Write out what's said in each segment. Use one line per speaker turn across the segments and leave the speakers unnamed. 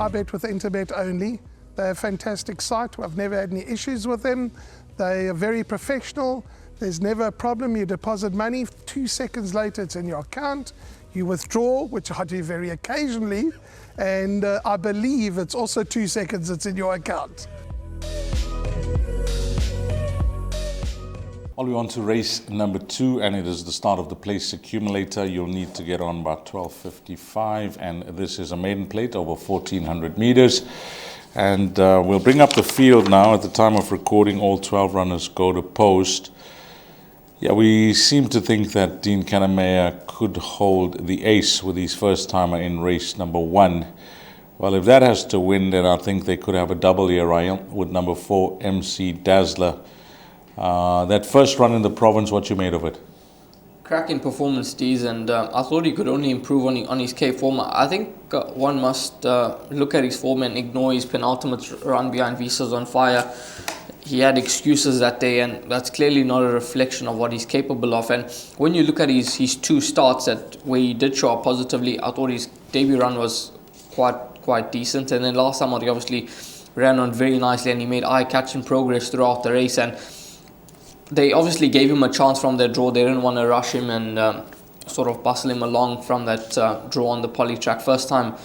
I bet with Interbet only. They're a fantastic site. I've never had any issues with them. They are very professional. There's never a problem. You deposit money, 2 seconds later it's in your account. You withdraw, which I do very occasionally, and I believe it's also 2 seconds it's in your account.
We're on to race number 2, and it is the start of the place accumulator. You'll need to get on by 12:55, and this is a maiden plate over 1,400 meters. And we'll bring up the field now. At the time of recording, all 12 runners go to post. Yeah, we seem to think that Dean Kannemeyer could hold the ace with his first timer in race number 1. Well, if that has to win, then I think they could have a double here, Ryan, with number 4, MC Dazzler. That first run in the province, what you made of it?
Cracking performance, Dees, and I thought he could only improve on his K form. I think one must look at his form and ignore his penultimate run behind Visas on Fire. He had excuses that day, and that's clearly not a reflection of what he's capable of. And when you look at his 2 starts where he did show up positively, I thought his debut run was quite decent. And then last time he obviously ran on very nicely, and he made eye-catching progress throughout the race. And they obviously gave him a chance from their draw. They didn't want to rush him and sort of bustle him along from that draw on the poly track. First time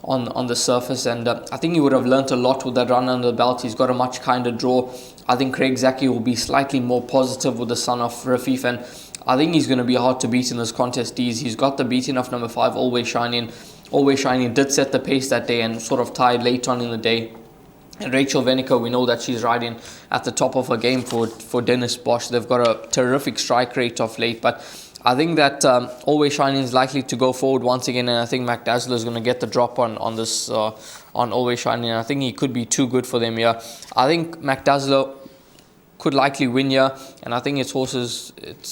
on the surface, and I think he would have learnt a lot with that run under the belt. He's got a much kinder draw. I think Craig Zaki will be slightly more positive with the son of Rafif, and I think he's going to be hard to beat in this contest. He's got the beating of number 5, Always Shining. Always Shining did set the pace that day and sort of tied late on in the day. And Rachel Venico, we know that she's riding at the top of her game for Dennis Bosch. They've got a terrific strike rate of late, but I think that Always Shining is likely to go forward once again, and I think Mac Dazzler is going to get the drop on this on Always Shining. I think he could be too good for them here. I think Mac Dazzler could likely win here, and I think it's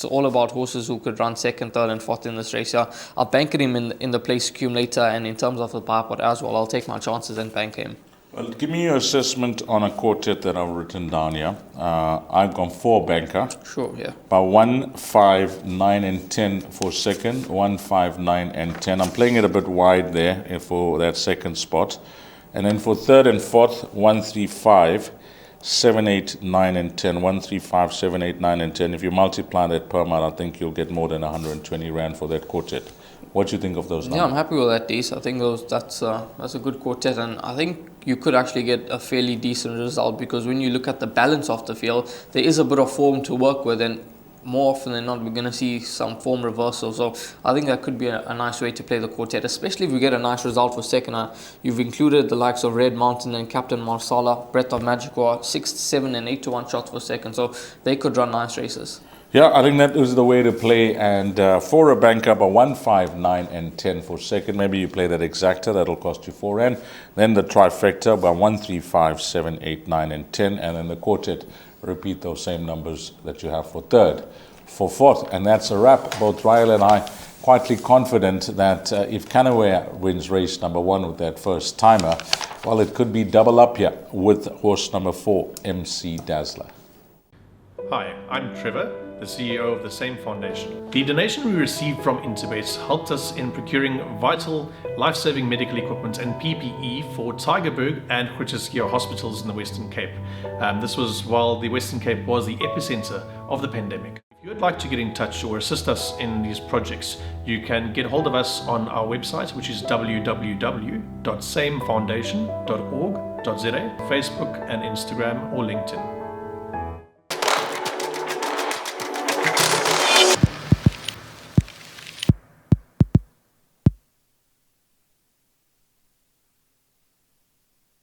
all about horses who could run 2nd, 3rd and 4th in this race here. I'll bank him in the place accumulator, and in terms of the power pot as well, I'll take my chances and bank him.
Well, give me your assessment on a quartet that I've written down here. I've gone 4 banker.
Sure, yeah.
By 1, 5, 9 and 10 for 2nd, 1, 5, 9 and 10. I'm playing it a bit wide there for that 2nd spot. And then for 3rd and 4th, 1, 3, 5, 7, 8, 9 and 10. 1, 3, 5, 7, 8, 9 and 10. If you multiply that per month, I think you'll get more than 120 Rand for that quartet. What do you think of those numbers?
Yeah, I'm happy with that, Dees. I think that's a good quartet, and I think you could actually get a fairly decent result, because when you look at the balance of the field, there is a bit of form to work with, and more often than not, we're going to see some form reversal. So I think that could be a nice way to play the quartet, especially if we get a nice result for 2nd. You've included the likes of Red Mountain and Captain Marsala, Breath of Magic, who are 6, 7 and 8 to 1 shots for 2nd. So they could run nice races.
Yeah, I think that is the way to play. And for a banker, by 1, 5, 9 and 10 for 2nd, maybe you play that exacta, that'll cost you 4 Rand. Then the trifecta by 1, 3, 5, 7, 8, 9 and 10. And then the quartet, repeat those same numbers that you have for 3rd. For 4th, and that's a wrap. Both Ryle and I quietly confident that if Kannemeyer wins race number 1 with that first timer, well, it could be double up here with horse number 4, MC Dazzler.
Hi, I'm Trevor, the CEO of the same foundation. The donation we received from Interbet helped us in procuring vital, life-saving medical equipment and PPE for Tygerberg and Groote hospitals in the Western Cape. This was while the Western Cape was the epicenter of the pandemic. If you would like to get in touch or assist us in these projects, you can get hold of us on our website, which is www.samefoundation.org.za, Facebook and Instagram or LinkedIn.